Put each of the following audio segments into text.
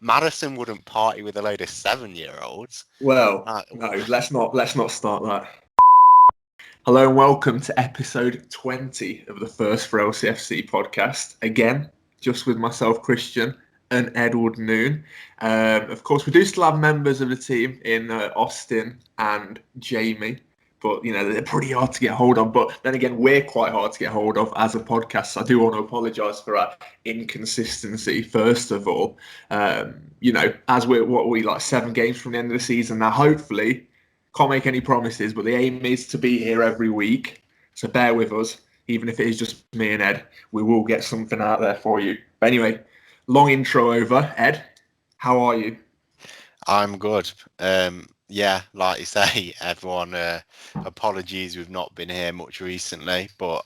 Madison wouldn't party with a load of 7-year-olds. Well, Uh, no, let's not start that. Hello and welcome to episode 20 of the First4LCFC podcast. Again, just with myself, Christian, and Edward Noon. Of course, we do still have members of the team in Austin and Jamie, but they're pretty hard to get hold of. But then again, we're quite hard to get hold of as a podcast. So I do want to apologise for our inconsistency. First of all, as we're like 7 games from the end of the season now, hopefully. Can't make any promises, but the aim is to be here every week. So bear with us, even if it is just me and Ed. We will get something out there for you. But anyway, long intro over. Ed, how are you? I'm good. Yeah, like you say, everyone, apologies we've not been here much recently, but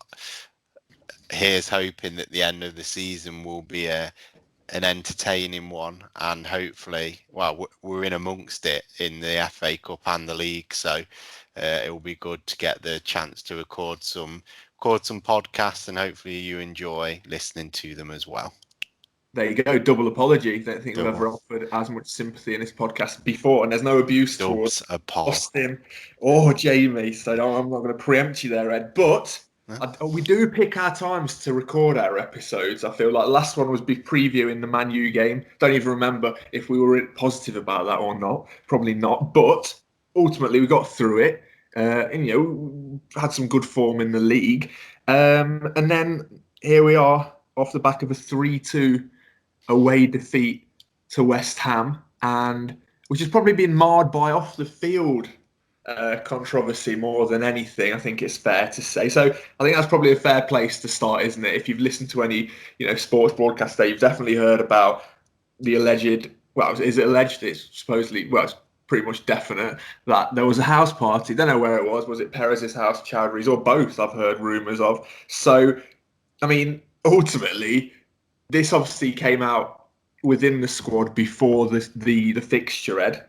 here's hoping that the end of the season will be an entertaining one, and hopefully, well, we're in amongst it in the FA Cup and the league, so it will be good to get the chance to record some podcasts, and hopefully you enjoy listening to them as well. There you go, double apology. Don't think we've ever offered as much sympathy in this podcast before, and there's no abuse towards Austin or Jamie, so I'm not going to preempt you there, Ed, but we do pick our times to record our episodes. I feel like last one was big previewing the Man U game. Don't even remember if we were positive about that or not. Probably not. But ultimately, we got through it. And had some good form in the league. And then here we are off the back of a 3-2 away defeat to West Ham, and which has probably been marred by off the field controversy more than anything. I think it's fair to say. So I think that's probably a fair place to start, isn't it? If you've listened to any, sports broadcaster, you've definitely heard about the alleged. Well, is it alleged? It's supposedly. Well, it's pretty much definite that there was a house party. Don't know where it was. Was it Perez's house, Chowdhury's, or both? I've heard rumours of. So, I mean, ultimately, this obviously came out within the squad before the fixture, Ed.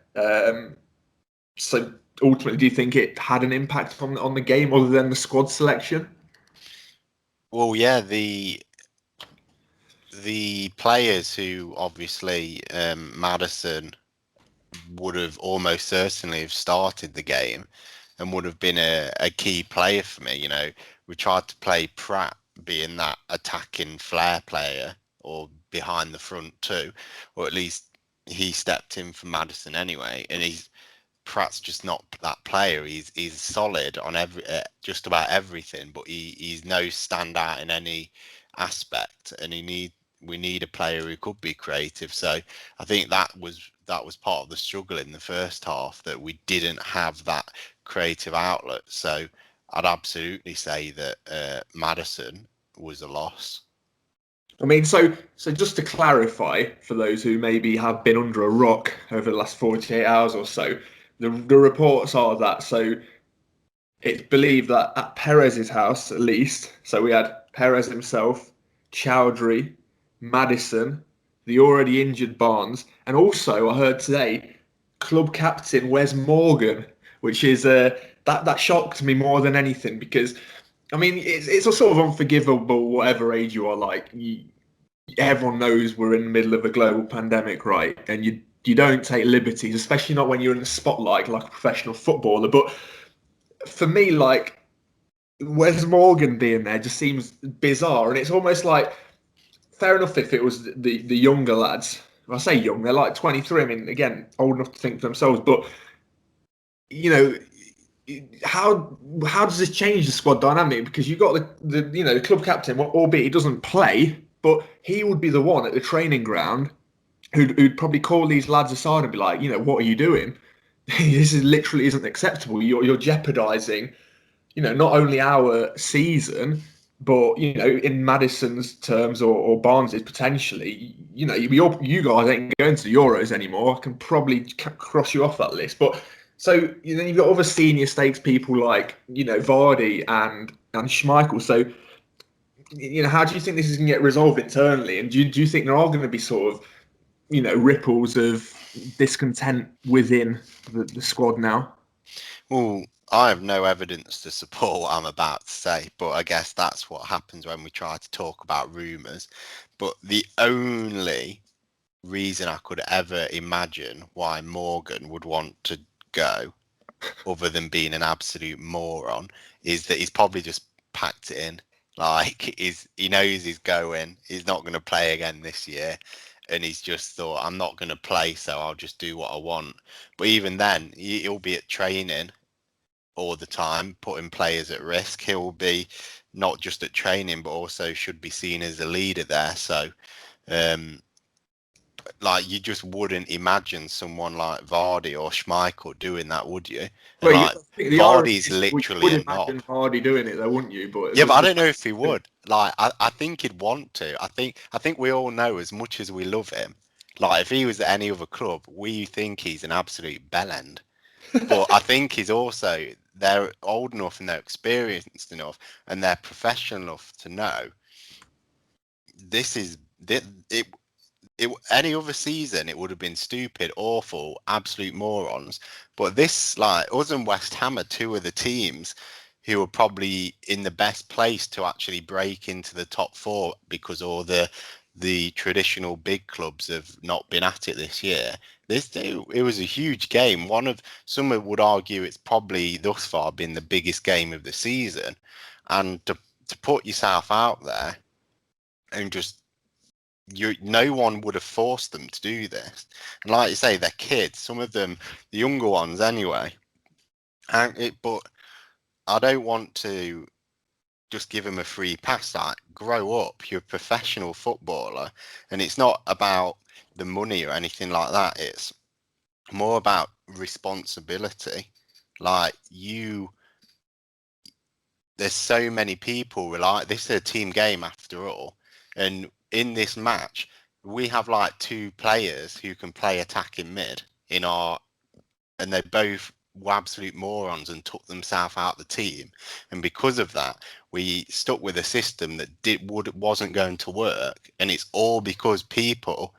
So ultimately, do you think it had an impact on the game other than the squad selection? Well, yeah, the players who obviously Madison would have almost certainly have started the game and would have been a key player for me. We tried to play Pratt being that attacking flair player or behind the front too, or at least he stepped in for Madison anyway, and Pratt's just not that player. He's solid on just about everything, but he's no standout in any aspect, and we need a player who could be creative. So I think that was part of the struggle in the first half, that we didn't have that creative outlet. So I'd absolutely say that Madison was a loss. I mean, so just to clarify for those who maybe have been under a rock over the last 48 hours or so, the reports are that it's believed that at Perez's house, at least, so we had Perez himself, Chowdhury, Madison, the already injured Barnes, and also I heard today club captain Wes Morgan, which is that shocked me more than anything, because I mean it's a sort of unforgivable whatever age you are. Like everyone knows we're in the middle of a global pandemic, right? And you don't take liberties, especially not when you're in the spotlight like a professional footballer. But for me, like Wes Morgan being there just seems bizarre, and it's almost like fair enough if it was the younger lads. When I say young, they're like 23. I mean, again, old enough to think for themselves. But you know, how does this change the squad dynamic? Because you've got the club captain, albeit he doesn't play, but he would be the one at the training ground who'd probably call these lads aside and be like, what are you doing? This is literally isn't acceptable. You're jeopardising, not only our season, but in Madison's terms or Barnes's potentially, you guys ain't going to the Euros anymore. I can probably cross you off that list. But so then you've got other senior stakes people like Vardy and Schmeichel. So how do you think this is going to get resolved internally? And do you think there are going to be sort of ripples of discontent within the squad now? Well, I have no evidence to support what I'm about to say, but I guess that's what happens when we try to talk about rumours. But the only reason I could ever imagine why Morgan would want to go, other than being an absolute moron, is that he's probably just packed it in. Like, he knows he's going. He's not going to play again this year, and he's just thought, I'm not going to play, so I'll just do what I want. But even then, he'll be at training all the time, putting players at risk. He'll be not just at training, but also should be seen as a leader there. So, like, you just wouldn't imagine someone like Vardy or Schmeichel doing that, would you? And Well, like, Vardy's literally would a knob. imagine Vardy doing it, though, wouldn't you? But Yeah, but I don't know if he would. Like, I think he'd want to. I think we all know, as much as we love him, like, if he was at any other club, we think he's an absolute bellend. But I think he's also, they're old enough and they're experienced enough and they're professional enough to know this is it. Any other season, it would have been stupid, awful, absolute morons. But this, like, us and West Ham are two of the teams who are probably in the best place to actually break into the top four, because all the traditional big clubs have not been at it this year. It was a huge game. Some would argue it's probably thus far been the biggest game of the season, and to put yourself out there and just, no one would have forced them to do this. And like you say, they're kids, some of them, the younger ones anyway. But I don't want to just give them a free pass. Like, grow up. You're a professional footballer, and it's not about the money or anything like that. It's more about responsibility. Like, there's so many people this is a team game after all, and in this match we have like two players who can play attacking mid and they both were absolute morons and took themselves out the team, and because of that we stuck with a system that wasn't going to work, and it's all because people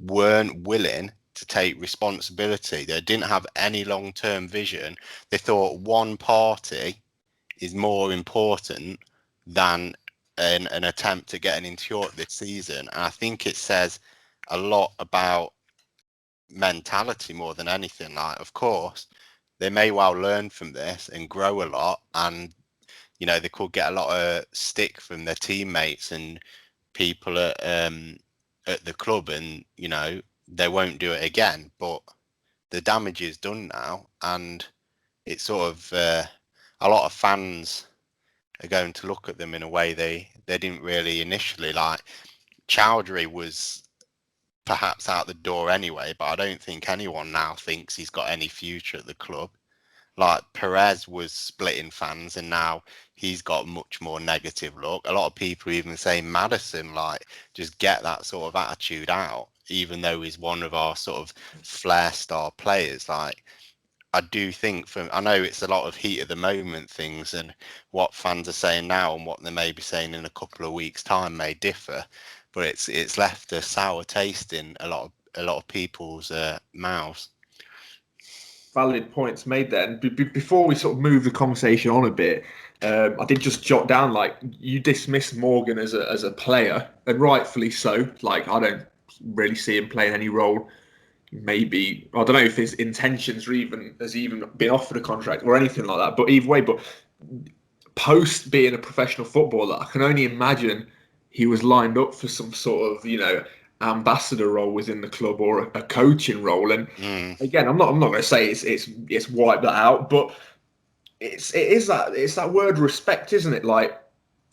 weren't willing to take responsibility. They didn't have any long-term vision. They thought one party is more important than an attempt to get into Europe this season. And I think it says a lot about mentality more than anything. Like, of course, they may well learn from this and grow a lot, and they could get a lot of stick from their teammates and people at the club, and they won't do it again. But the damage is done now, and it's sort of a lot of fans are going to look at them in a way they didn't really initially. Like, Chowdhury was perhaps out the door anyway, but I don't think anyone now thinks he's got any future at the club. Like, Perez was splitting fans, and now he's got much more negative look. A lot of people even say Maddison, like, just get that sort of attitude out, even though he's one of our sort of flair star players. Like, I do think, I know it's a lot of heat of the moment things, and what fans are saying now and what they may be saying in a couple of weeks' time may differ, but it's left a sour taste in a lot of people's mouths. Valid points made there. And before we sort of move the conversation on a bit, I did just jot down, like, you dismiss Morgan as a player, and rightfully so. Like, I don't really see him playing any role. Maybe, I don't know if his intentions has even been offered a contract or anything like that. But either way, but post being a professional footballer, I can only imagine he was lined up for some sort of, ambassador role within the club or a coaching role. And again, I'm not going to say it's wiped that out, but it's that word respect, isn't it? Like,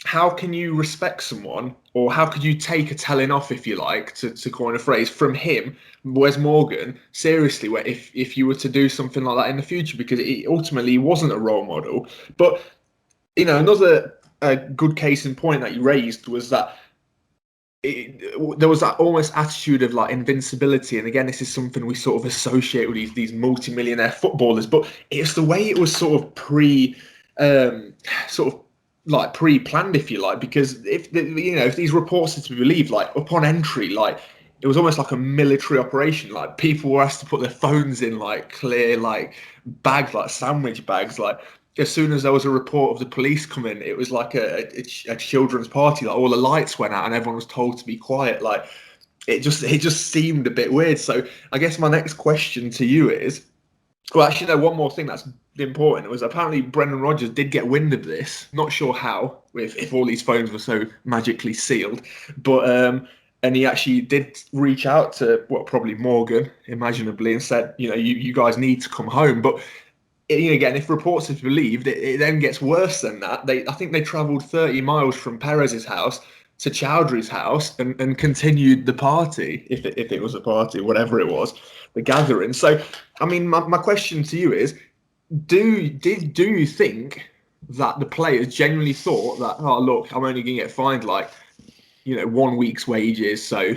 how can you respect someone, or how could you take a telling off, if you like, to coin a phrase, from him, Wes Morgan, seriously, where if you were to do something like that in the future, because it ultimately wasn't a role model. But, another good case in point that you raised was that there was that almost attitude of like invincibility, and again, this is something we sort of associate with these multi-millionaire footballers, but it's the way it was sort of pre-planned, if you like, because if these reports are to be believed, like, upon entry, like, it was almost like a military operation. Like, people were asked to put their phones in like clear like bags, like sandwich bags. Like, as soon as there was a report of the police coming, it was like a children's party. Like, all the lights went out and everyone was told to be quiet. Like, it just seemed a bit weird. So I guess my next question to you is, well, actually, no, one more thing that's important was apparently Brendan Rodgers did get wind of this. Not sure how, if all these phones were so magically sealed, but and he actually did reach out to probably Morgan, imaginably, and said, you guys need to come home. But again, if reports are believed, it then gets worse than that. I think they travelled 30 miles from Perez's house to Chowdhury's house and continued the party, if it was a party, whatever it was, the gathering. So, I mean, my question to you is, do you think that the players genuinely thought that, oh, look, I'm only going to get fined 1 week's wages, so,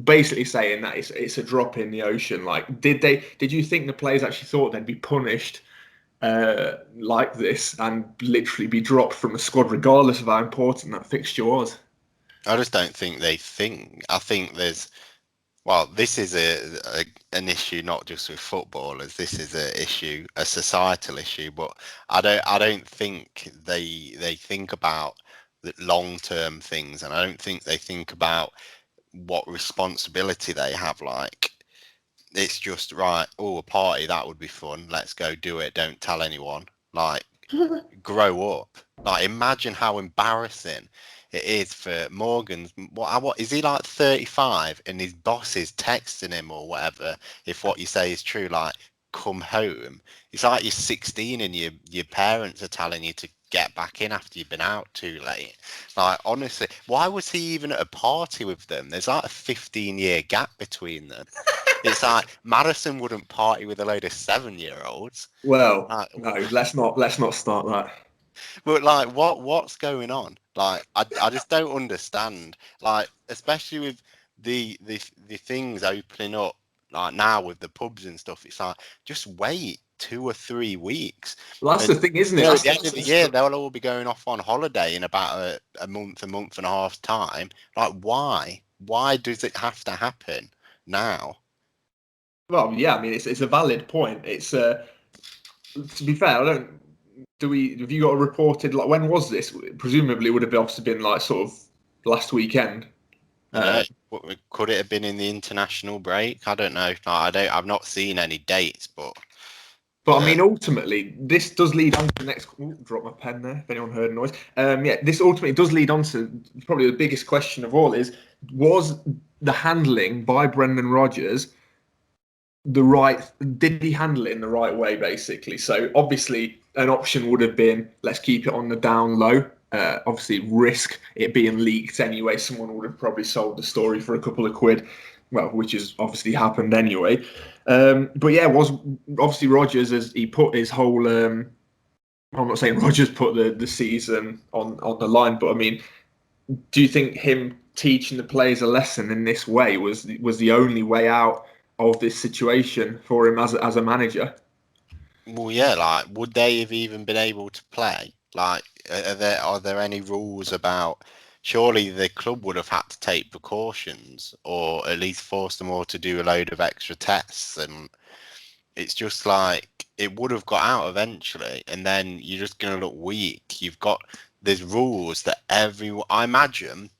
basically saying that it's a drop in the ocean. Like, did you think the players actually thought they'd be punished like this and literally be dropped from the squad, regardless of how important that fixture was? I just don't think they think. I think this is an issue not just with footballers. This is a societal issue. But I don't think they think about the long-term things, and I don't think they think about what responsibility they have. Like, it's just right. Oh, a party, that would be fun. Let's go do it. Don't tell anyone. Like, grow up. Like, imagine how embarrassing it is for Morgan's. What is he, like 35, and his boss is texting him or whatever? If what you say is true, like, come home. It's like you're 16 and your parents are telling you to get back in after you've been out too late. Like, honestly, why was he even at a party with them? There's like a 15-year gap between them. It's like Madison wouldn't party with a load of 7-year-olds. Well, Like, no, let's not start that. but like, what's going on? Like, I just don't understand. Like, especially with the things opening up, like now with the pubs and stuff. It's like, just wait 2 or 3 weeks. Well, that's the thing, isn't it? At the end of the year, they'll all be going off on holiday in about a month and a half's time. Like, why? Why does it have to happen now? Well, yeah, I mean, it's a valid point. It's to be fair, have you got a reported, like, when was this? Presumably, it would have obviously been like sort of last weekend. Could it have been in the international break? I don't know. I've not seen any dates, but I mean, ultimately, this does lead on to the next. Ooh, drop my pen there. If anyone heard a noise, this ultimately does lead on to probably the biggest question of all: was the handling by Brendan Rodgers did he handle it in the right way, basically? So obviously an option would have been, let's keep it on the down low. Obviously risk it being leaked anyway. Someone would have probably sold the story for a couple of quid, well, which has obviously happened anyway. But yeah, was obviously Rodgers, as he put his whole, I'm not saying Rodgers put the season on the line, but I mean, do you think him teaching the players a lesson in this way was the only way out of this situation for him as a manager? Well, yeah, like, would they have even been able to play? Like, are there any rules about? Surely the club would have had to take precautions, or at least force them all to do a load of extra tests. And it's just like, it would have got out eventually, and then you're just going to look weak. There's rules that everyone. I imagine,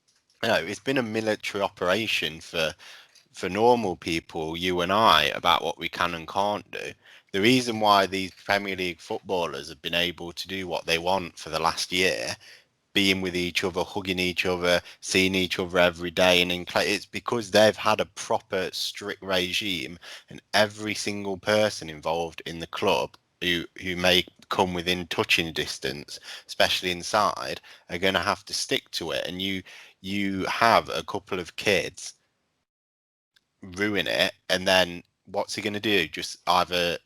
it's been a military operation for normal people, you and I, about what we can and can't do. The reason why these Premier League footballers have been able to do what they want for the last year, being with each other, hugging each other, seeing each other every day, and it's because they've had a proper strict regime, and every single person involved in the club who may come within touching distance, especially inside, are going to have to stick to it. And you have a couple of kids ruin it, and then what's he going to do? Just either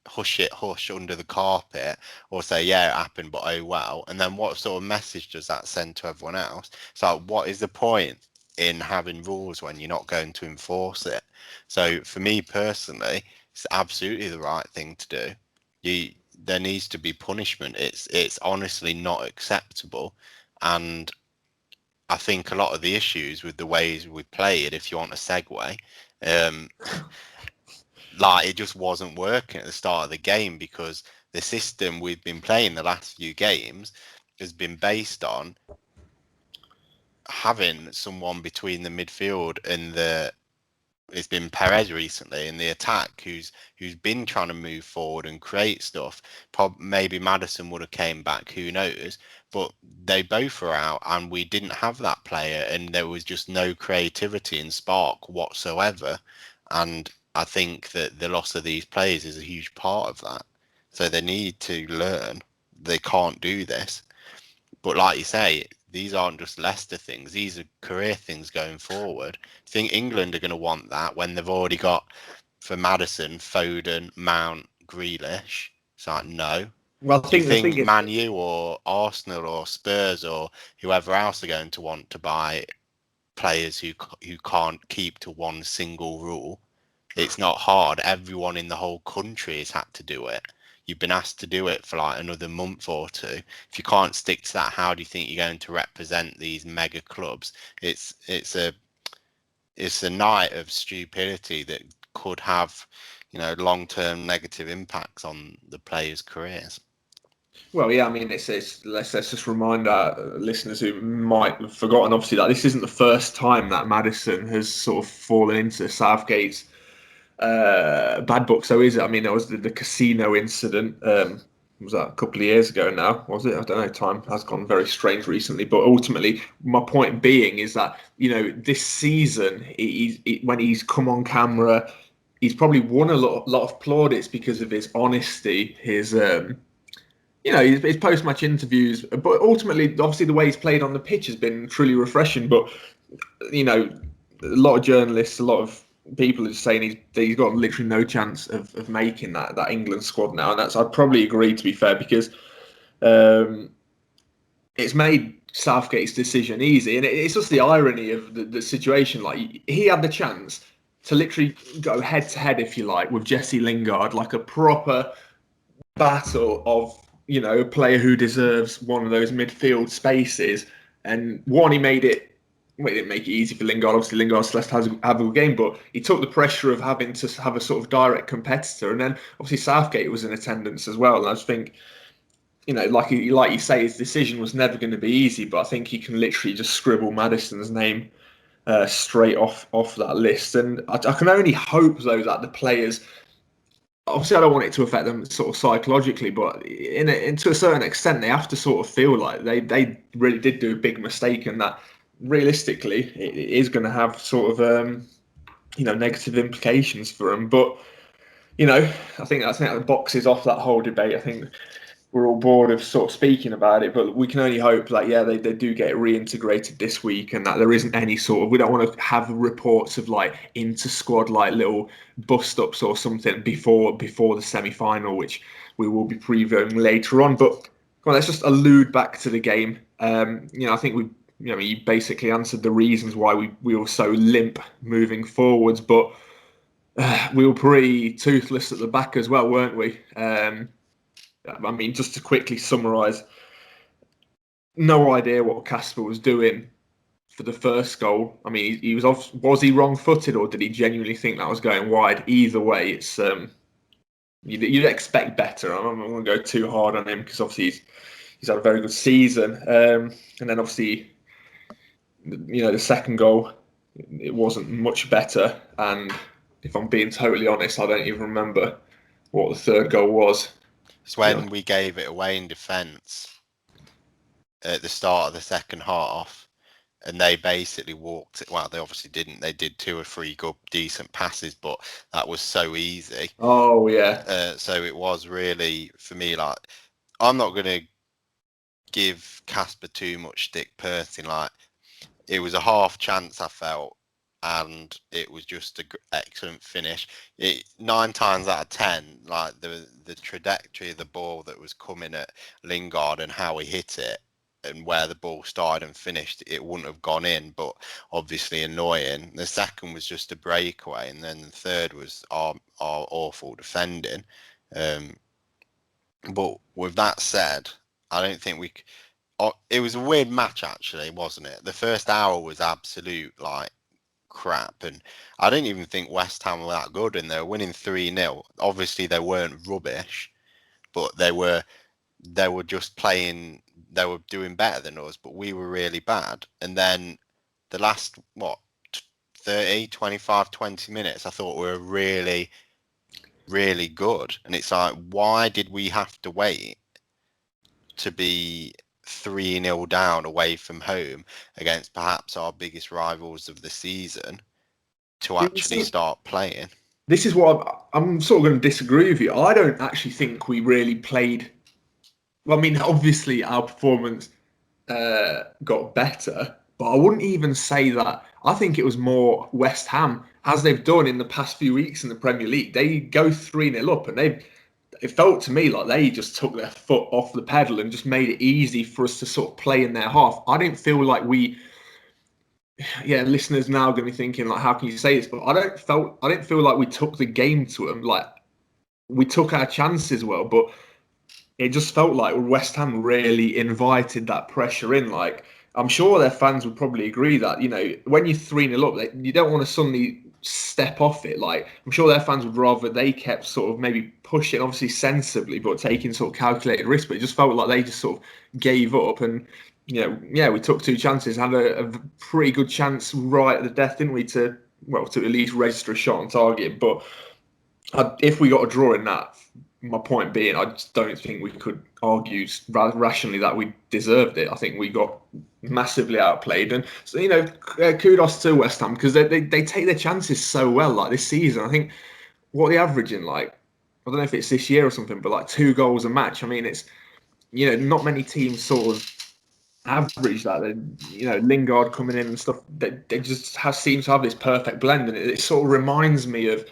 hush under the carpet, or say, yeah, it happened, but oh well. And then what sort of message does that send to everyone else? So what is the point in having rules when you're not going to enforce it? So for me personally, it's absolutely the right thing to do. There needs to be punishment. It's honestly not acceptable. And I think a lot of the issues with the ways we played, if you want a segue, like, it just wasn't working at the start of the game, because the system we've been playing the last few games has been based on having someone between the midfield and it's been Perez recently in the attack who's been trying to move forward and create stuff. Maybe Maddison would have came back, who knows? But they both were out, and we didn't have that player, and there was just no creativity and spark whatsoever. And I think that the loss of these players is a huge part of that. So they need to learn they can't do this. But like you say, these aren't just Leicester things. These are career things going forward. I think England are going to want that when they've already got, for Maddison, Foden, Mount, Grealish. It's like, no. Well, Do you think Man U or Arsenal or Spurs or whoever else are going to want to buy players who can't keep to one single rule? It's not hard. Everyone in the whole country has had to do it. You've been asked to do it for like another month or two. If you can't stick to that, how do you think you're going to represent these mega clubs? It's a night of stupidity that could have, long-term negative impacts on the players' careers. Well, yeah, I mean, let's just remind our listeners who might have forgotten, obviously, that this isn't the first time that Maddison has sort of fallen into Southgate's bad book. So is it? I mean, there was the casino incident. Was that a couple of years ago now? Was it? I don't know. Time has gone very strange recently. But ultimately, my point being is that this season, when he's come on camera, he's probably won a lot of plaudits because of his honesty, his his post-match interviews. But ultimately, obviously, the way he's played on the pitch has been truly refreshing. But a lot of journalists, a lot of people are just saying he's got literally no chance of making that England squad now, and I'd probably agree, to be fair, because it's made Southgate's decision easy, and it's just the irony of the situation. Like, he had the chance to literally go head to head, if you like, with Jesse Lingard, like a proper battle of a player who deserves one of those midfield spaces, and he made it. Well, he didn't make it easy for Lingard. Obviously, Lingard still has to have a good game, but he took the pressure of having to have a sort of direct competitor. And then, obviously, Southgate was in attendance as well. And I just think, like you say, his decision was never going to be easy, but I think he can literally just scribble Maddison's name straight off that list. And I can only hope, though, that the players... Obviously, I don't want it to affect them sort of psychologically, but to a certain extent, they have to sort of feel like they really did do a big mistake, and that realistically it is going to have sort of negative implications for them. But I think that boxes off that whole debate. I think we're all bored of sort of speaking about it, but we can only hope that they do get reintegrated this week, and that there isn't any sort of, we don't want to have reports of like inter-squad like little bust-ups or something before the semi-final, which we will be previewing later on. But let's just allude back to the game. I think you basically answered the reasons why we were so limp moving forwards, but we were pretty toothless at the back as well, weren't we? I mean, just to quickly summarise, no idea what Kasper was doing for the first goal. I mean, he was he wrong-footed, or did he genuinely think that was going wide? Either way, it's you'd expect better. I'm not going to go too hard on him because obviously he's had a very good season, and then obviously the second goal, it wasn't much better. And if I'm being totally honest, I don't even remember what the third goal was. It's when we gave it away in defence at the start of the second half, and they basically walked it. Well, they obviously didn't. They did 2 or 3 good, decent passes, but that was so easy. Oh, yeah. So it was really, for me, like, I'm not going to give Kasper too much stick personally. Like, it was a half chance, I felt, and it was just an excellent finish. 9 times out of 10, like the trajectory of the ball that was coming at Lingard and how he hit it and where the ball started and finished, it wouldn't have gone in, but obviously annoying. The second was just a breakaway, and then the third was our awful defending. But with that said, I don't think it was a weird match, actually, wasn't it? The first hour was absolute, like, crap, and I didn't even think West Ham were that good, and they were winning 3-0. Obviously, they weren't rubbish, but they were just playing they were doing better than us, but we were really bad. And then the last, 30, 25, 20 minutes, I thought we were really, really good. And it's like, why did we have to wait to be 3-0 down away from home against perhaps our biggest rivals of the season to actually start playing? This is what I'm sort of going to disagree with you. I don't actually think we really played. Well, I mean, obviously our performance got better, but I wouldn't even say that. I think it was more West Ham, as they've done in the past few weeks in the Premier League. They go 3-0 up, and it felt to me like they just took their foot off the pedal and just made it easy for us to sort of play in their half. I didn't feel like we. Yeah, listeners now are going to be thinking like, how can you say this? But I didn't feel like we took the game to them. Like we took our chances well, but it just felt like West Ham really invited that pressure in. Like I'm sure their fans would probably agree that when you're 3-0 up, you don't want to suddenly step off it. Like I'm sure their fans would rather they kept sort of maybe pushing, obviously sensibly, but taking sort of calculated risk. But it just felt like they just sort of gave up and. We took 2 chances, had a pretty good chance right at the death, didn't we, to at least register a shot on target. But if we got a draw in that, my point being, I just don't think we could argue rationally that we deserved it. I think we got massively outplayed. And, so, kudos to West Ham because they take their chances so well, like this season. I think what they're averaging, like, I don't know if it's this year or something, but like 2 goals a match. I mean, it's, not many teams sort of average that. Lingard coming in and stuff, they just seem to have this perfect blend, and it sort of reminds me of,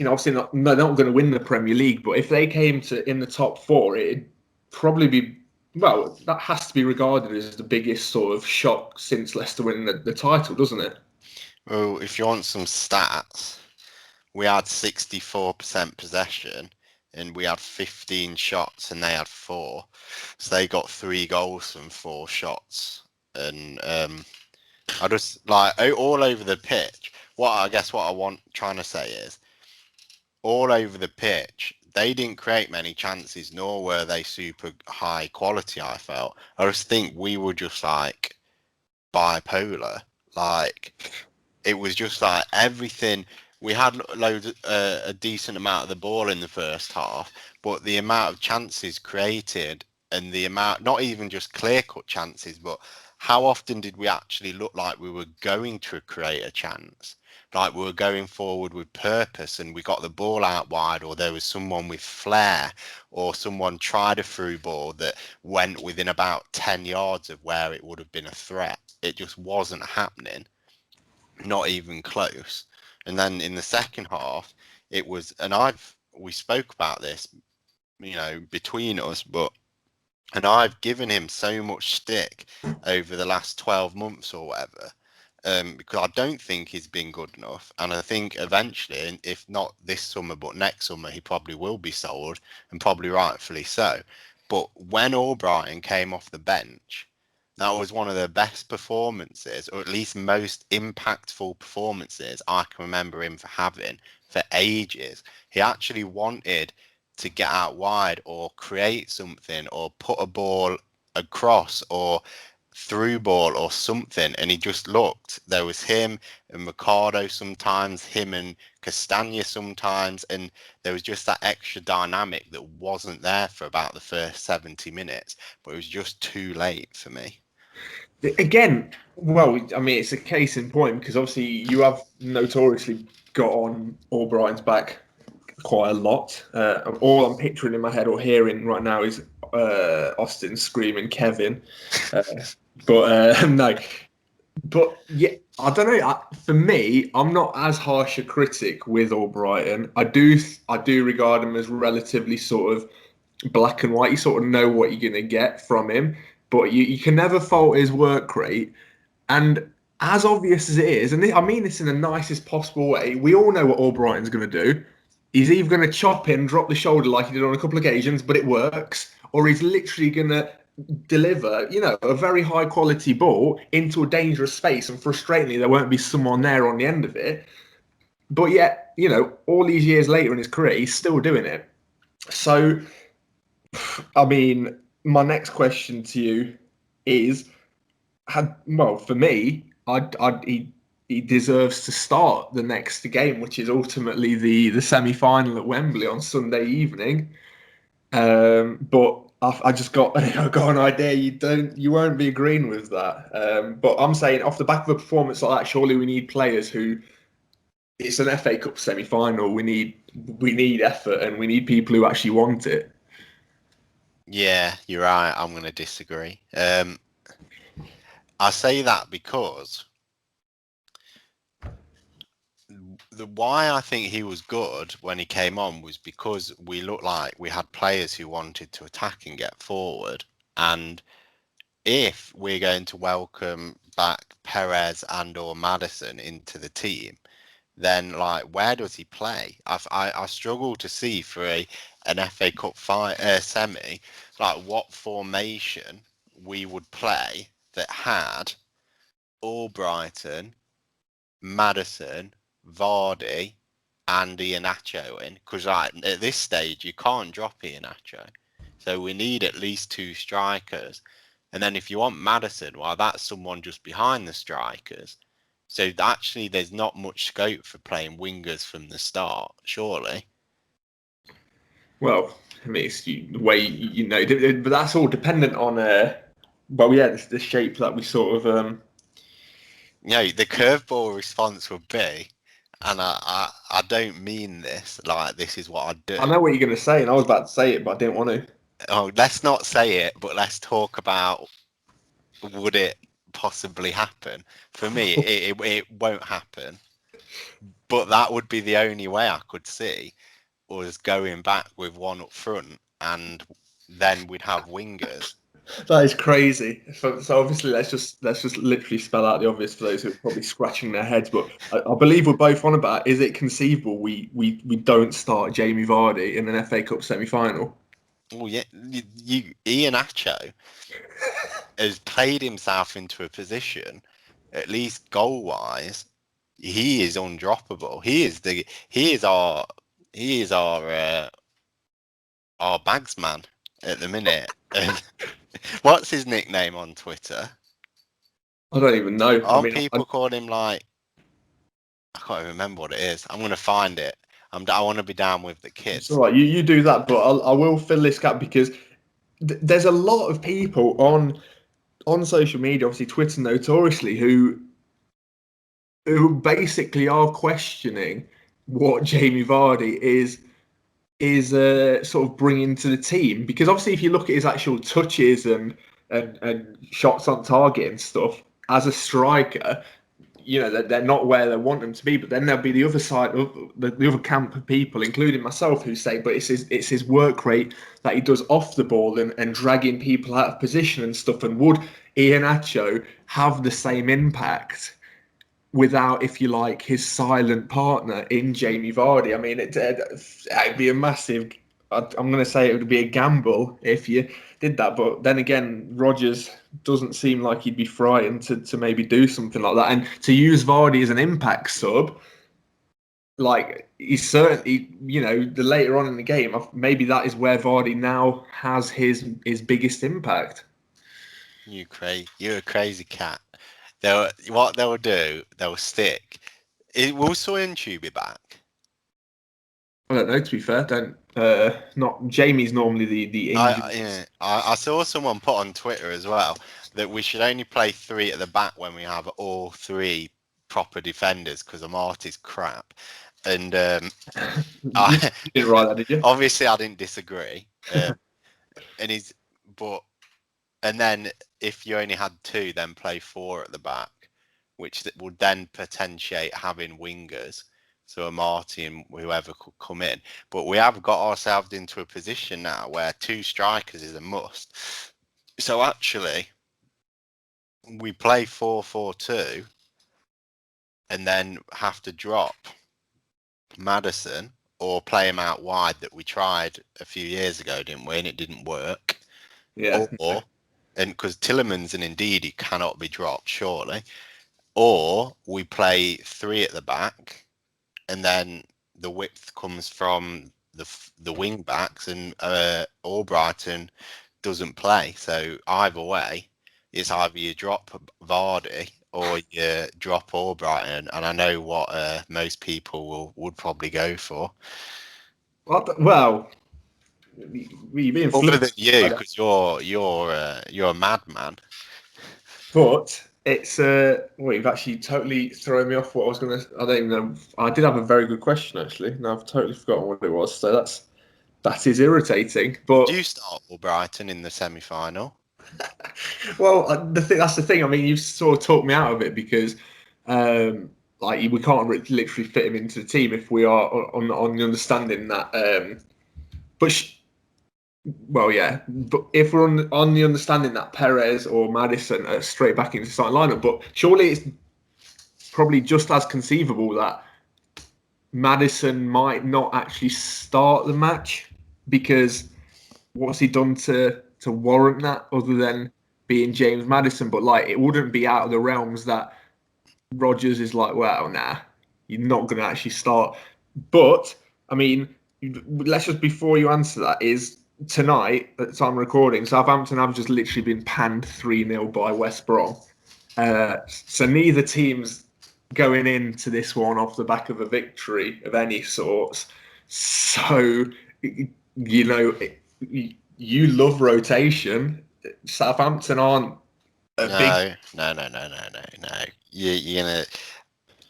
obviously they're not going to win the Premier League, but if they came to in the top 4, it'd probably be, that has to be regarded as the biggest sort of shock since Leicester winning the title, doesn't it? Well, if you want some stats, we had 64% possession and we had 15 shots and they had 4. So they got 3 goals from 4 shots. And I just like all over the pitch. What I want trying to say is all over the pitch, they didn't create many chances, nor were they super high quality, I felt. I just think we were just like bipolar. Like it was just like everything. We had a decent amount of the ball in the first half, but the amount of chances created and the amount, not even just clear-cut chances, but how often did we actually look like we were going to create a chance? Like we were going forward with purpose and we got the ball out wide, or there was someone with flair, or someone tried a through ball that went within about 10 yards of where it would have been a threat. It just wasn't happening, not even close. And then in the second half, it was, and we spoke about this, between us, and I've given him so much stick over the last 12 months or whatever, because I don't think he's been good enough. And I think eventually, if not this summer, but next summer, he probably will be sold, and probably rightfully so. But when Albrighton came off the bench, that was one of the best performances, or at least most impactful performances I can remember him having for ages. He actually wanted to get out wide or create something or put a ball across or through ball or something, and he just looked. There was him and Mercado sometimes, him and Castagna sometimes, and there was just that extra dynamic that wasn't there for about the first 70 minutes, but it was just too late for me. Again, well, I mean, it's a case in point because obviously you have notoriously got on Albright's back quite a lot. All I'm picturing in my head or hearing right now is Austin screaming Kevin. No. But yeah, I don't know. For me, I'm not as harsh a critic with Albrighton. I do regard him as relatively sort of black and white. You sort of know what you're going to get from him. But you can never fault his work rate. And as obvious as it is, and I mean this in the nicest possible way, we all know what Albrighton's going to do. He's either going to chop in, drop the shoulder like he did on a couple of occasions, but it works, or he's literally going to deliver, a very high quality ball into a dangerous space, and frustratingly, there won't be someone there on the end of it. But yet, all these years later in his career, he's still doing it. So, I mean, my next question to you for me, he deserves to start the next game, which is ultimately the semi-final at Wembley on Sunday evening. But I just got I got an idea. You won't be agreeing with that. But I'm saying off the back of a performance like that, surely we need players who. It's an FA Cup semi-final. We need effort, and we need people who actually want it. Yeah, you're right. I'm going to disagree. I say that because the why I think he was good when he came on was because we looked like we had players who wanted to attack and get forward. And if we're going to welcome back Perez and or Maddison into the team, then like where does he play? I struggle to see for an FA Cup semi like what formation we would play that had Albrighton, Maddison, Vardy, and Iheanacho in, because like at this stage you can't drop Iheanacho, so we need at least two strikers. And then if you want Maddison, well, that's someone just behind the strikers. So actually, there's not much scope for playing wingers from the start, surely. Well, I mean, it's the way but that's all dependent on the shape that we sort of. The curveball response would be, and I don't mean this like this is what I'd do. I know what you're going to say, and I was about to say it, but I didn't want to. Oh, let's not say it, but let's talk about would it possibly happen. For me, it won't happen, but that would be the only way I could see was going back with one up front, and then we'd have wingers. That is crazy. So obviously, let's just literally spell out the obvious for those who are probably scratching their heads. But I believe we're both on about: is it conceivable we don't start Jamie Vardy in an FA Cup semi-final? Oh yeah, Iheanacho has played himself into a position, at least goal-wise, he is undroppable. He is our bagsman at the minute. What's his nickname on Twitter? I don't even know. People call him like I can't even remember what it is. I'm gonna find it. I want to be down with the kids. It's all right. You do that, but I will fill this gap because there's a lot of people on social media, obviously Twitter notoriously, who basically are questioning what Jamie Vardy is sort of bringing to the team, because obviously if you look at his actual touches and shots on target and stuff as a striker, they're not where they want them to be. But then there'll be the other side of the other camp of people, including myself, who say, but it's his work rate that he does off the ball and dragging people out of position and stuff. And would Iheanacho have the same impact without, if you like, his silent partner in Jamie Vardy? I mean, it'd be a massive. I'm going to say it would be a gamble if you did that. But then again, Rodgers doesn't seem like he'd be frightened to maybe do something like that. And to use Vardy as an impact sub, like he's certainly, the later on in the game, maybe that is where Vardy now has his biggest impact. You're a crazy cat. What they'll do, they'll stick. Will Soyuncu be back? I don't know. To be fair, not Jamie's normally the injured. I saw someone put on Twitter as well that we should only play three at the back when we have all three proper defenders because Amarty's crap. And you didn't write that, did you? Obviously, I didn't disagree. And then if you only had two, then play four at the back, which would then potentiate having wingers. So Amarty and whoever could come in. But we have got ourselves into a position now where two strikers is a must. So actually, we play 4-4-2 and then have to drop Maddison or play him out wide that we tried a few years ago, didn't we? And it didn't work. Yeah. And because Tielemans and Ndidi cannot be dropped, surely. Or we play three at the back and then the width comes from the wing backs and Albrighton doesn't play. So either way, it's either you drop Vardy or you drop Albrighton, and I know what most people would probably go for. Well, you're being Other than flippant, you, because you're a madman. but it's well, you've actually totally thrown me off what I was gonna. I don't even know. I did have a very good question actually, and I've totally forgotten what it was. So that is irritating. Do But you start Albrighton in the semi-final? well, that's the thing. I mean, you've sort of talked me out of it because, like, we can't literally fit him into the team if we are on the understanding that. But well, yeah. But if we're on the understanding that Perez or Madison are straight back into the starting lineup, but surely it's probably just as conceivable that Madison might not actually start the match because what's he done to warrant that other than being James Madison? But like, it wouldn't be out of the realms that Rodgers is like, well, nah, you're not going to actually start. But I mean, let's just before you answer that is tonight at the time of recording, Southampton have just literally been panned 3-0 by West Brom. So neither team's going into this one off the back of a victory of any sorts. So you know, you love rotation. Southampton aren't a big. No. You're gonna.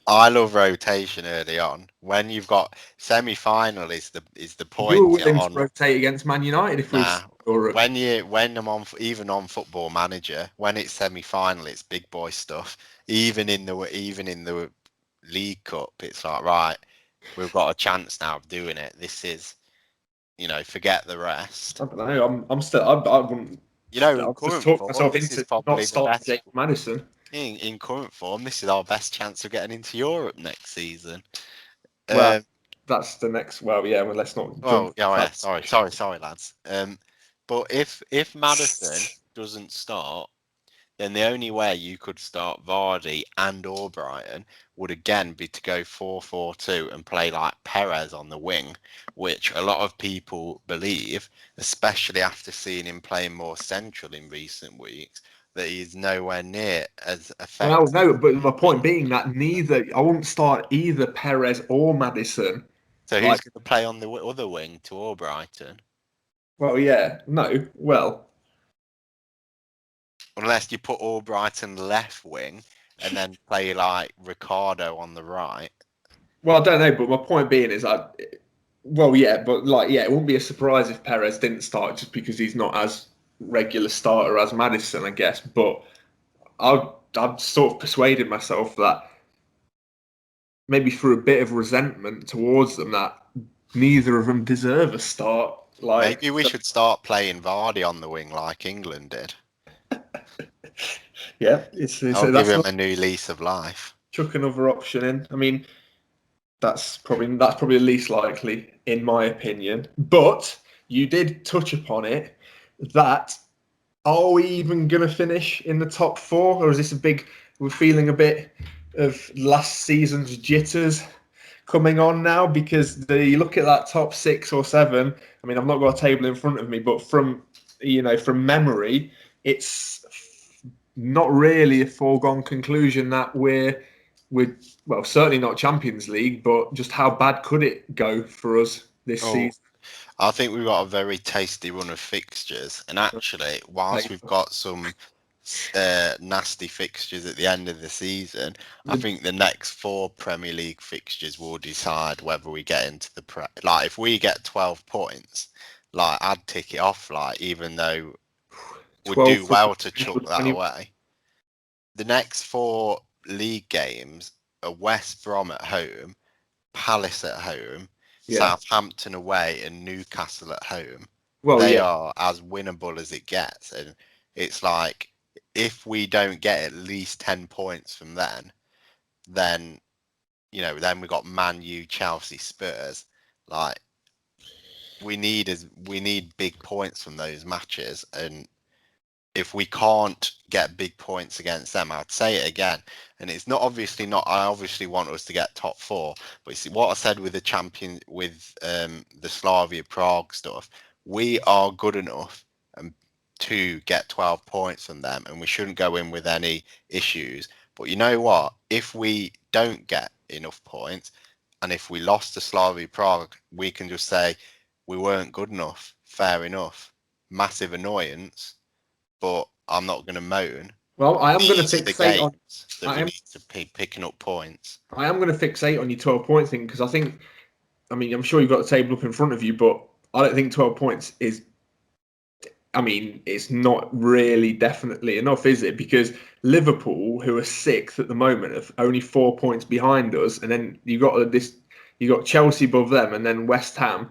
I love rotation early on. When you've got semi-final is the You were point willing to on. rotate against Man United if we Nah, was Europe. when I'm on even on Football Manager, when it's semi-final, it's big boy stuff. Even in the League Cup, it's like, right, we've got a chance now of doing it. This is, forget the rest. I don't know. I'm still. I wouldn't. In I'll just current talk form, myself this is into not probably the starting best. James Madison. In current form, this is our best chance of getting into Europe next season. Well, Um, that's the next. Well, yeah. Well, let's not well, jump. yeah, well, yeah, That's sorry, lads. But if Madison doesn't start, then the only way you could start Vardy and Albrighton would again be to go 4-4-2 and play like Perez on the wing, which a lot of people believe, especially after seeing him playing more central in recent weeks, that he's nowhere near as Well, effective. no, but my point being that neither I wouldn't start either Perez or Madison. So who's Like, going to play on the other wing to Albrighton? well, yeah, no, well, Unless you put Albrighton left wing and then play like Ricardo on the right. I don't know. But my point being is that, well, yeah, but like, yeah, it wouldn't be a surprise if Perez didn't start just because he's not as regular starter as Madison, I guess. But I've sort of persuaded myself that maybe through a bit of resentment towards them that neither of them deserve a start. Like, Maybe we should start playing Vardy on the wing like England did. yeah, it's I'll give that's him not a new lease of life. chuck another option in. I mean, that's probably the least likely in my opinion. But you did touch upon it that are we even going to finish in the top four, or is this a big? We're feeling a bit of last season's jitters coming on now because you look at that top 6 or 7. I mean, I've not got a table in front of me, but from from memory, it's not really a foregone conclusion that we're well, certainly not Champions League, but just how bad could it go for us this Oh, season? I think we've got a very tasty run of fixtures. And actually, whilst we've got some nasty fixtures at the end of the season, I think the next 4 Premier League fixtures will decide whether we get into the Like, if we get 12 points, like, I'd tick it off, like, even though we'd 12 do from well to chuck that 20. away. The next 4 league games are West Brom at home, Palace at home, Yeah. Southampton away, and Newcastle at home. Well, They yeah. are as winnable as it gets. And it's like, if we don't get at least 10 points from then, then we got Man U, Chelsea, Spurs. Like, we need big points from those matches. And if we can't get big points against them, I'd say it again. And it's not obviously not. I obviously want us to get top 4, but see what I said with the champion with the Slavia Prague stuff. We are good enough, and to get 12 points from them, and we shouldn't go in with any issues. But you know what? If we don't get enough points, and if we lost to Slavia Prague, we can just say we weren't good enough. Fair enough. Massive annoyance, but I'm not going to moan. Well, I am going to These are the fixate on. games that we need to be picking up points. I am going to fixate on your 12-point thing because I think, I mean, I'm sure you've got the table up in front of you, but I don't think 12 points is. I mean, it's not really definitely enough, is it? Because Liverpool, who are sixth at the moment, are only 4 points behind us, and then you got Chelsea above them, and then West Ham.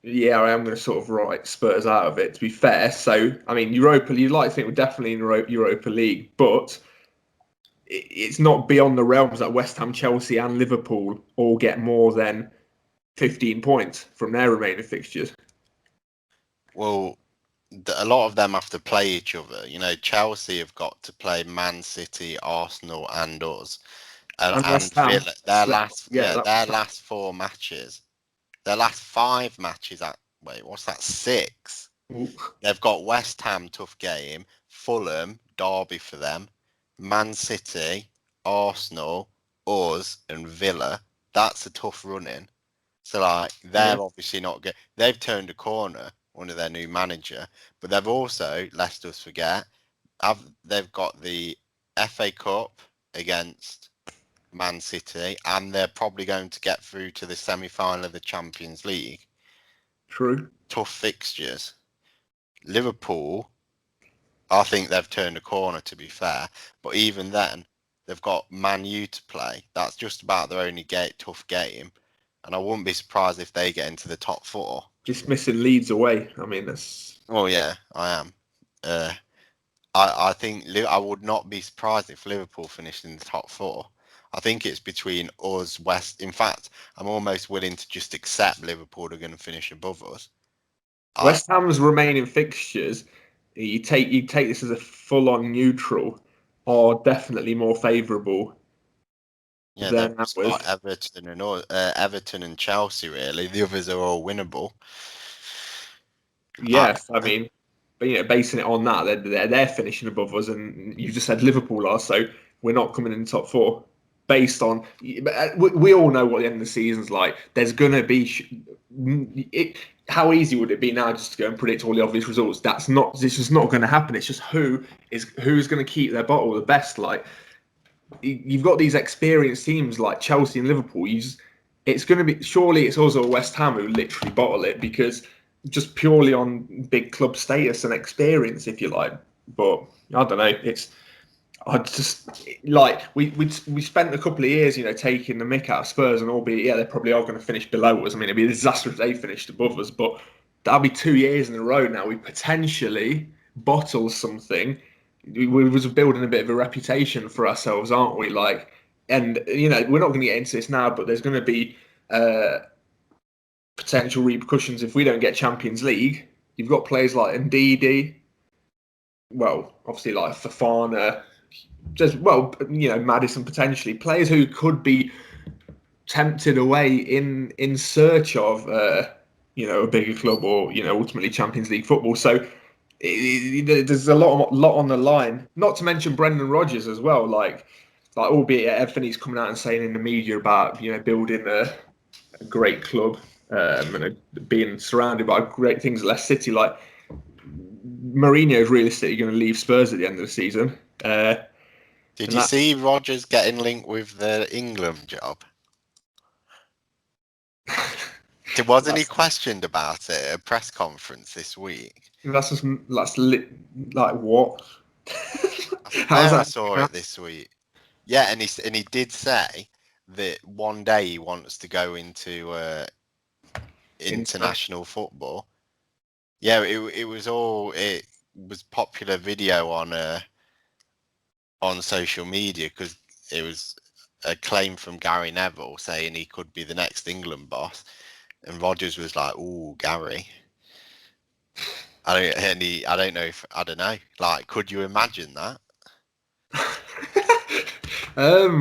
Yeah, I am going to sort of write Spurs out of it, to be fair. So, I mean, Europa, you'd like to think we're definitely in Europa League, but it's not beyond the realms that West Ham, Chelsea and Liverpool all get more than 15 points from their remaining fixtures. Well, a lot of them have to play each other. You know, Chelsea have got to play Man City, Arsenal and us. And West Ham. Villa, their last 4 matches. Their last 5 matches what's that? 6. Ooh. They've got West Ham, tough game, Fulham, derby for them, Man City, Arsenal, us, and Villa. That's a tough run in. So like they're obviously not good. They've turned a corner under their new manager, but they've also, lest us forget, they've got the FA Cup against Man City, and they're probably going to get through to the semi-final of the Champions League. True. Tough fixtures. Liverpool, I think they've turned a corner, to be fair, but even then they've got Man U to play. That's just about their only tough game, and I wouldn't be surprised if they get into the top 4. Just missing Leeds away. I mean, that's. Oh yeah, I am. I think I would not be surprised if Liverpool finished in the top 4. I think it's between us, West. In fact, I'm almost willing to just accept Liverpool are going to finish above us. West Ham's remaining fixtures, you take this as a full-on neutral, are definitely more favourable. Yeah, they've got Everton and Chelsea. Really, the others are all winnable. Yes, I mean, but basing it on that, they're finishing above us, and you just said Liverpool are, so we're not coming in the top 4. Based on, we all know what the end of the season's like. There's going to be, how easy would it be now just to go and predict all the obvious results? This is not going to happen. It's just who's going to keep their bottle the best. Like, you've got these experienced teams like Chelsea and Liverpool. It's going to be, surely it's us or West Ham who literally bottle it, because just purely on big club status and experience, if you like. But I don't know. I just like we spent a couple of years, taking the mick out of Spurs, and albeit they probably are going to finish below us. I mean, it'd be a disaster if they finished above us, but that'll be 2 years in a row now. We potentially bottle something. We was building a bit of a reputation for ourselves, aren't we? Like, and we're not going to get into this now, but there's going to be potential repercussions if we don't get Champions League. You've got players like Ndidi, well, obviously like Fofana. Maddison potentially, players who could be tempted away in search of a bigger club or ultimately Champions League football. So there's a lot on the line. Not to mention Brendan Rodgers as well. Like albeit everything he's coming out and saying in the media about building a great club and being surrounded by great things at Leicester City. Like Mourinho is realistically going to leave Spurs at the end of the season. Did you see Rodgers getting linked with the England job? Wasn't he questioned about it at a press conference this week? That's like what? I saw it this week. Yeah, and he did say that one day he wants to go into international football. Yeah, it was popular video on social media because it was a claim from Gary Neville saying he could be the next England boss, and Rodgers was like, "Ooh, Gary." I don't know. Like, could you imagine that?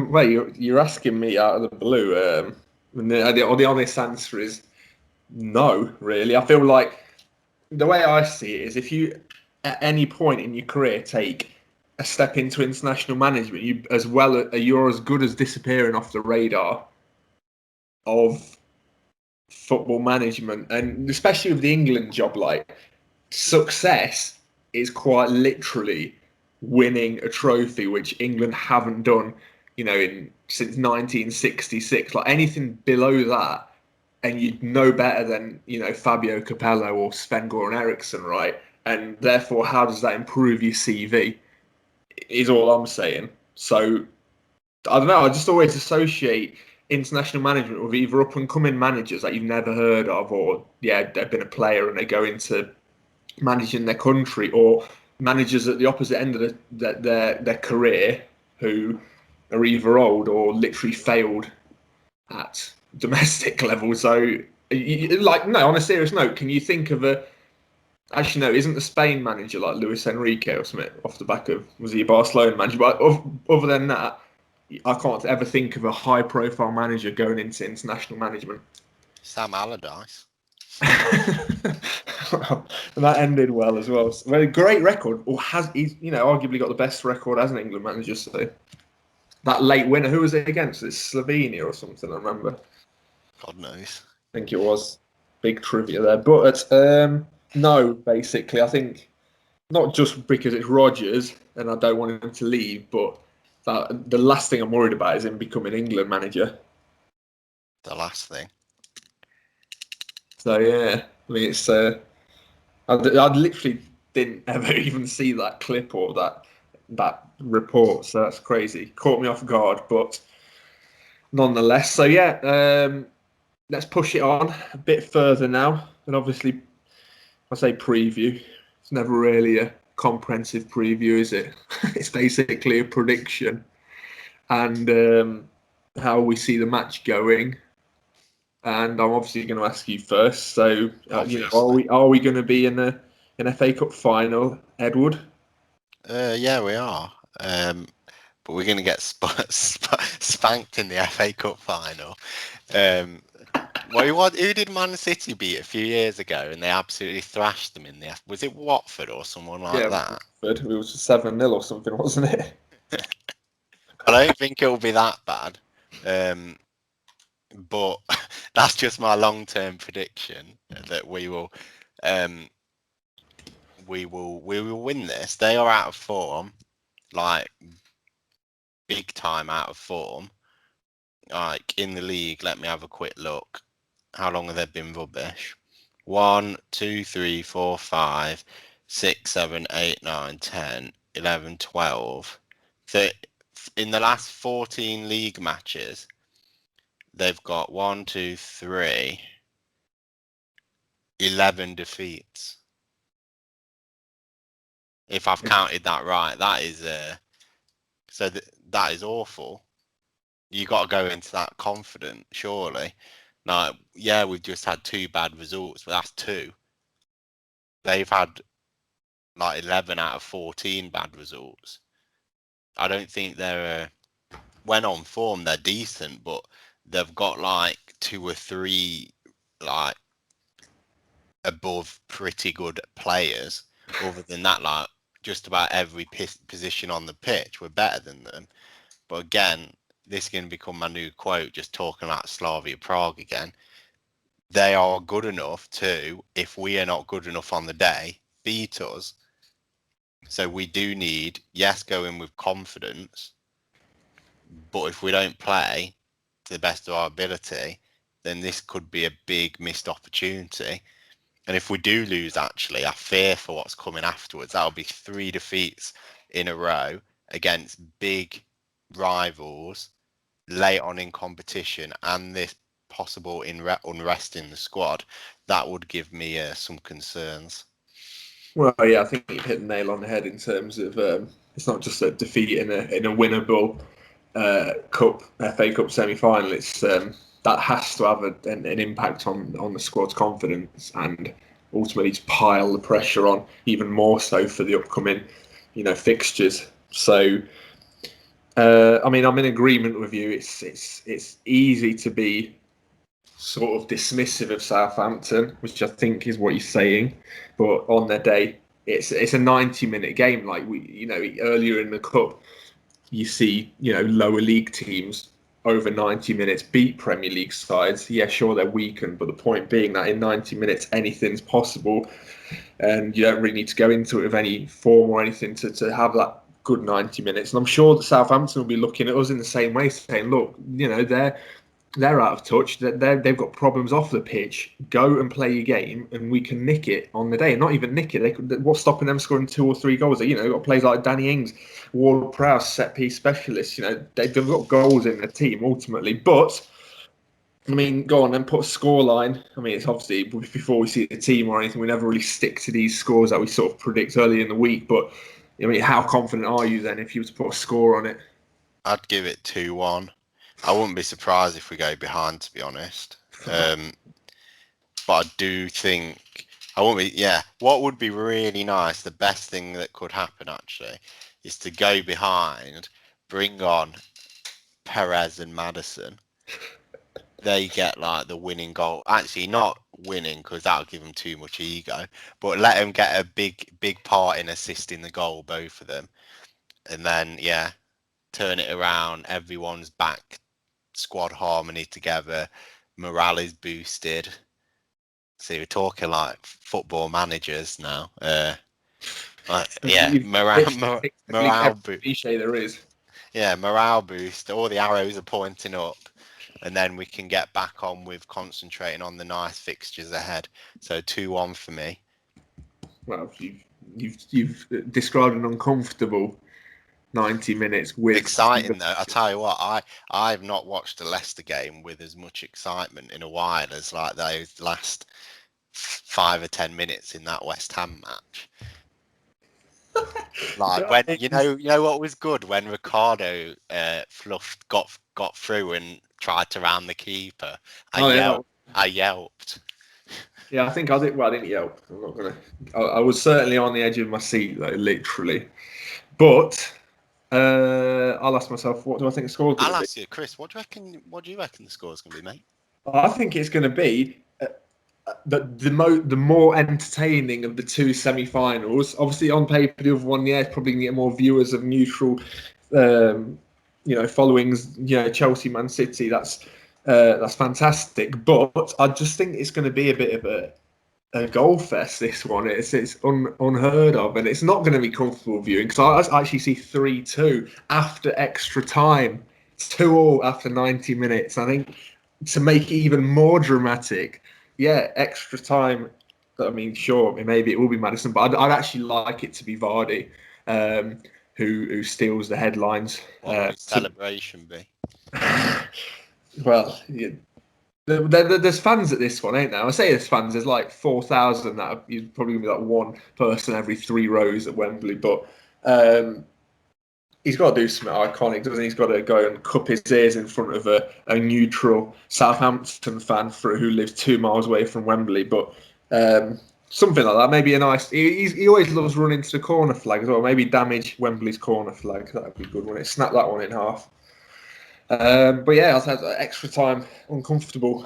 Wait, you're asking me out of the blue. The honest answer is no. Really, I feel like the way I see it is, if you at any point in your career take a step into international management, you're as good as disappearing off the radar of football management, and especially with the England job, like success is quite literally winning a trophy, which England haven't done, since 1966. Like anything below that, and you'd know better than Fabio Capello or Sven-Goran Eriksson, right? And therefore, how does that improve your CV? Is all I'm saying. So I don't know. I just always associate international management with either up and coming managers that you've never heard of, or they've been a player and they go into managing their country, or managers at the opposite end of their career who are either old or literally failed at domestic level. So, on a serious note, can you think of a? Actually, no, isn't the Spain manager like Luis Enrique or something off the back of, was he a Barcelona manager? But other than that, I can't ever think of a high-profile manager going into international management. Sam Allardyce. And that ended well as well. So, great record, or he's arguably got the best record as an England manager. So that late winner, who was it against? It's Slovenia or something. I remember. God knows. I think it was. Big trivia there, but no, basically, I think not just because it's Rodgers and I don't want him to leave, but the last thing I'm worried about is him becoming England manager. The last thing. So yeah, I mean it's. I literally didn't ever even see that clip or that report, so that's crazy. Caught me off guard, but nonetheless. So yeah, let's push it on a bit further now, and obviously, I say preview. It's never really a comprehensive preview, is it? It's basically a prediction and how we see the match going. And I'm obviously going to ask you first. So, are we going to be in an FA Cup final, Edward? Yeah, we are. But we're going to get spanked in the FA Cup final. Who did Man City beat a few years ago, and they absolutely thrashed them in the? Was it Watford or someone like that? Watford. It was 7-0 or something, wasn't it? I don't think it'll be that bad. But that's just my long-term prediction that we will win this. They are out of form, like big time out of form. Like in the league, let me have a quick look. How long have they been rubbish? 1, 2, 3, 4, 5, 6, 7, 8, 9, 10, 11, 12. So in the last 14 league matches, they've got 1, 2, 3, 11 defeats. If I've counted that right, that is that is awful. You got to go into that confident, surely. Now, yeah, we've just had 2 bad results, but that's 2. They've had like 11 out of 14 bad results. I don't think they're when on form they're decent, but they've got like 2 or 3 like above pretty good players. Other than that, like just about every position on the pitch, we're better than them. But again, this is going to become my new quote, just talking about Slavia Prague again. They are good enough to, if we are not good enough on the day, beat us. So we do need, yes, go in with confidence, but if we don't play to the best of our ability, then this could be a big missed opportunity. And if we do lose, actually, I fear for what's coming afterwards. That'll be 3 defeats in a row against big rivals late on in competition, and this possible unrest in the squad. That would give me some concerns. Well, yeah, I think you've hit the nail on the head in terms of it's not just a defeat in a winnable FA Cup semi-final. It's that has to have an impact on the squad's confidence and ultimately to pile the pressure on even more so for the upcoming fixtures. So I mean, I'm in agreement with you. It's easy to be sort of dismissive of Southampton, which I think is what he's saying. But on their day, it's a 90-minute game. Like earlier in the cup, you see lower league teams over 90 minutes beat Premier League sides. Yeah, sure, they're weakened, but the point being that in 90 minutes anything's possible, and you don't really need to go into it with any form or anything to have that good 90 minutes. And I'm sure that Southampton will be looking at us in the same way, saying, look, they're out of touch. They've got problems off the pitch. Go and play your game, and we can nick it on the day. And not even nick it. What's stopping them scoring 2 or 3 goals? Got players like Danny Ings, Ward-Prowse, set-piece specialists. They've got goals in the team ultimately. But, go on and put a scoreline. It's obviously before we see the team or anything, we never really stick to these scores that we sort of predict early in the week. But, how confident are you then if you were to put a score on it? I'd give it 2-1. I wouldn't be surprised if we go behind, to be honest. But I do think I won't be. Yeah, what would be really nice, the best thing that could happen actually, is to go behind, bring on Perez and Maddison. They get like the winning goal. Actually, not winning because that'll give them too much ego. But let them get a big part in assisting the goal, both of them, and then turn it around. Everyone's back. Squad harmony together, morale is boosted. See, we're talking like football managers now. Morale boost. Cliche there is. Yeah, morale boost. All the arrows are pointing up, and then we can get back on with concentrating on the nice fixtures ahead. So 2-1 for me. Well, you've described an uncomfortable 90 minutes with exciting though. I tell you what, I've not watched a Leicester game with as much excitement in a while as like those last 5 or 10 minutes in that West Ham match. Like when you know what was good when Ricardo got through and tried to round the keeper. I yelped. Yeah, I think I did. Well, I didn't yelp. I'm not gonna. I was certainly on the edge of my seat though, literally. But I'll ask myself, what do I think the score's going to be? I'll ask you, Chris, what do you reckon the score's going to be, mate? I think it's going to be the more entertaining of the 2 semi-finals. Obviously, on paper, the other one, probably going to get more viewers of neutral, followings. Chelsea, Man City. That's fantastic. But I just think it's going to be a bit of a goal fest, this one. It's unheard of, and it's not going to be comfortable viewing because I actually see 3-2 after extra time, 2-2 after 90 minutes. I think to make it even more dramatic, extra time. Sure, maybe it will be Maddison, but I'd actually like it to be Vardy, who steals the headlines. What would his celebration be? Well, yeah. There's fans at this one, ain't there? I say there's fans. There's like 4,000. That you'd probably gonna be like one person every 3 rows at Wembley. But he's got to do something iconic, doesn't he? He's got to go and cup his ears in front of a neutral Southampton fan who lives 2 miles away from Wembley. But something like that. Maybe a nice. He always loves running to the corner flag as well. Maybe damage Wembley's corner flag. That would be good, wouldn't it? Snap that one in half. But I'll have extra time, uncomfortable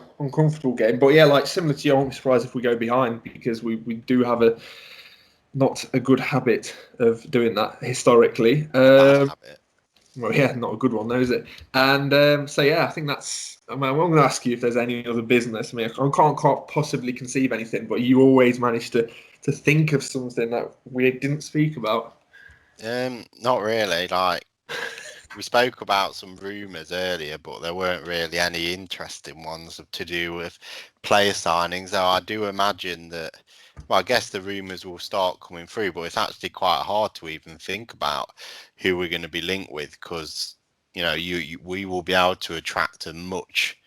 game. But like similar to you, I won't be surprised if we go behind because we do have not a good habit of doing that historically. Well, not a good one though, is it? And I think that's. I'm going to ask you if there's any other business. I can't possibly conceive anything, but you always manage to think of something that we didn't speak about. Not really. Like. We spoke about some rumours earlier, but there weren't really any interesting ones to do with player signings. Though I do imagine that, I guess the rumours will start coming through, but it's actually quite hard to even think about who we're going to be linked with because, we will be able to attract a much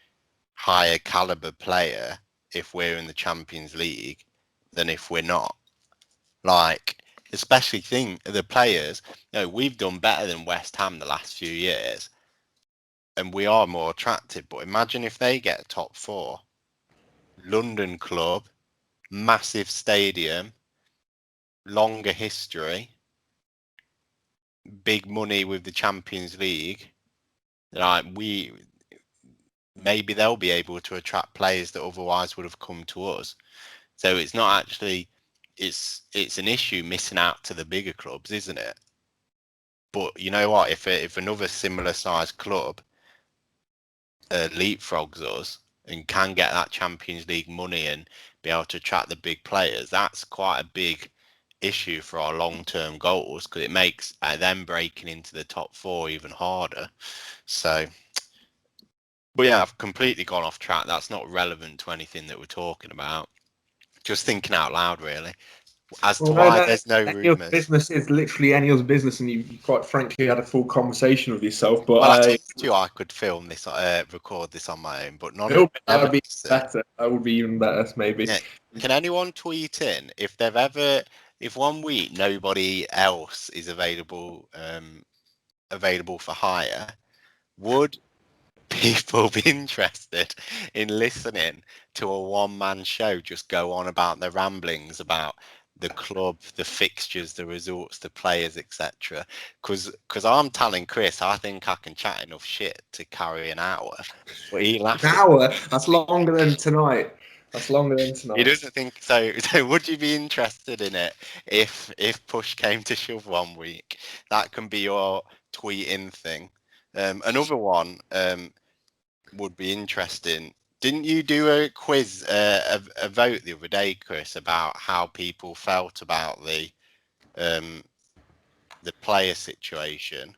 higher calibre player if we're in the Champions League than if we're not. Especially the players, we've done better than West Ham the last few years and we are more attractive. But imagine if they get a top 4. London club, massive stadium, longer history, big money with the Champions League. maybe they'll be able to attract players that otherwise would have come to us. So it's not actually, it's an issue missing out to the bigger clubs, isn't it? But you know what? If another similar sized club leapfrogs us and can get that Champions League money and be able to attract the big players, that's quite a big issue for our long-term goals, because it makes them breaking into the top four even harder. So, but yeah, I've completely gone off track. That's not relevant to anything that we're talking about. Just thinking out loud, really, as to why there's no rumours. Business is literally any other business, and you quite frankly had a full conversation with yourself. But well, I told you I could film this, record this on my own, but none of that would be better. That would be even better, maybe. Yeah. Can anyone tweet in if they've ever, if 1 week nobody else is available for hire, would people be interested in listening to a one-man show just go on about their ramblings about the club, the fixtures, the results, the players, etc.? Because I'm telling Krys, I think I can chat enough shit to carry an hour. But he laughs. An hour? That's longer than tonight. That's longer than tonight. He doesn't think so. So would you be interested in it if push came to shove 1 week? That can be your tweet-in thing. Another one would be interesting. Didn't you do a quiz, a vote the other day, Krys, about how people felt about the player situation?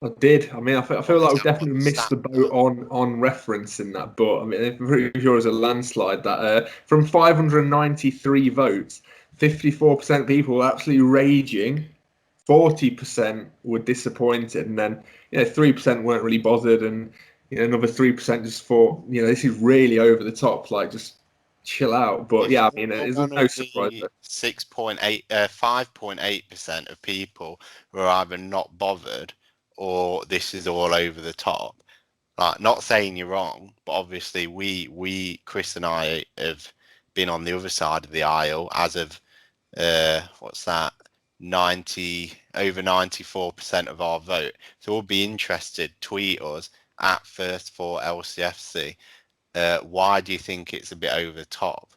I did. I mean, I feel like we definitely missed the boat on referencing that. But I mean, I'm pretty sure it was a landslide that from 593 votes, 54% of people were absolutely raging, 40% were disappointed, and then 3% weren't really bothered, and another 3% just thought, this is really over the top, like just chill out. But yeah, I mean, there's no surprise. 5.8% of people were either not bothered or this is all over the top. Like, not saying you're wrong, but obviously we Krys and I have been on the other side of the aisle as of what's that, over 94% of our vote. So we'll be interested. Tweet us at First4LCFC. Why do you think it's a bit over the top,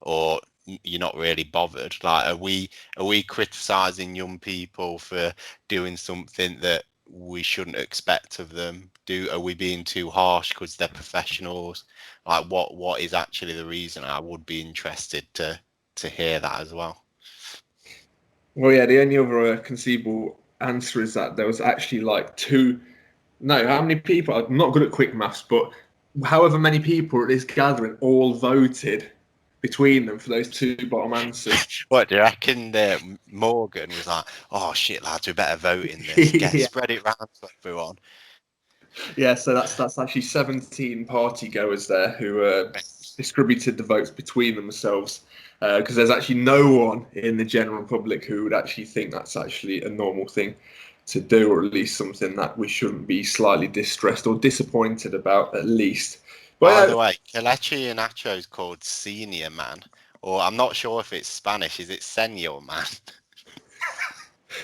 or you're not really bothered? Like, are we criticizing young people for doing something that we shouldn't expect of them? Are we being too harsh because they're professionals? Like, what is actually the reason? I would be interested to hear that as well. Well, yeah, the only other conceivable answer is that there was actually how many people? I'm not good at quick maths, but however many people at this gathering all voted between them for those two bottom answers. What do you reckon? Morgan was like, "Oh shit, lads, we better vote in this. Spread it round to everyone." Yeah, so that's actually 17 party goers there who distributed the votes between themselves, because there's actually no one in the general public who would actually think that's actually a normal thing to do, or at least something that we shouldn't be slightly distressed or disappointed about, at least. By the way, Kelechi Iheanacho is called Senior Man, or I'm not sure if it's Spanish. Is it Senior Man?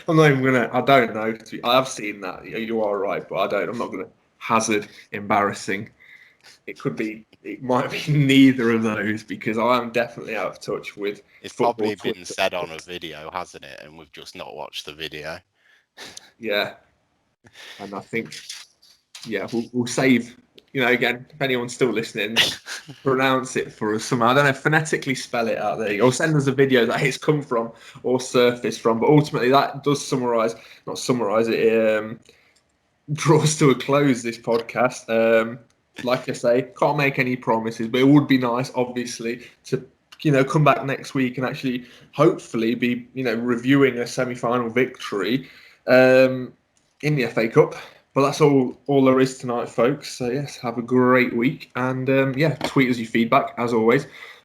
I'm not even gonna. I don't know. I have seen that. You are right, but I'm not gonna hazard embarrassing. It could be. It might be neither of those, because I am definitely out of touch with. It's probably been said on a video, hasn't it? And we've just not watched the video. Yeah, and I think, we'll save. Again, if anyone's still listening, pronounce it for us somehow. I don't know, phonetically spell it out there, or send us a video that it's come from or surfaced from. But ultimately, that does not summarize it. Draws to a close this podcast. Like I say, can't make any promises, but it would be nice, obviously, to come back next week and actually, hopefully, be reviewing a semi-final victory in the FA Cup. But that's all there is tonight, folks. So yes, have a great week, and tweet us your feedback as always.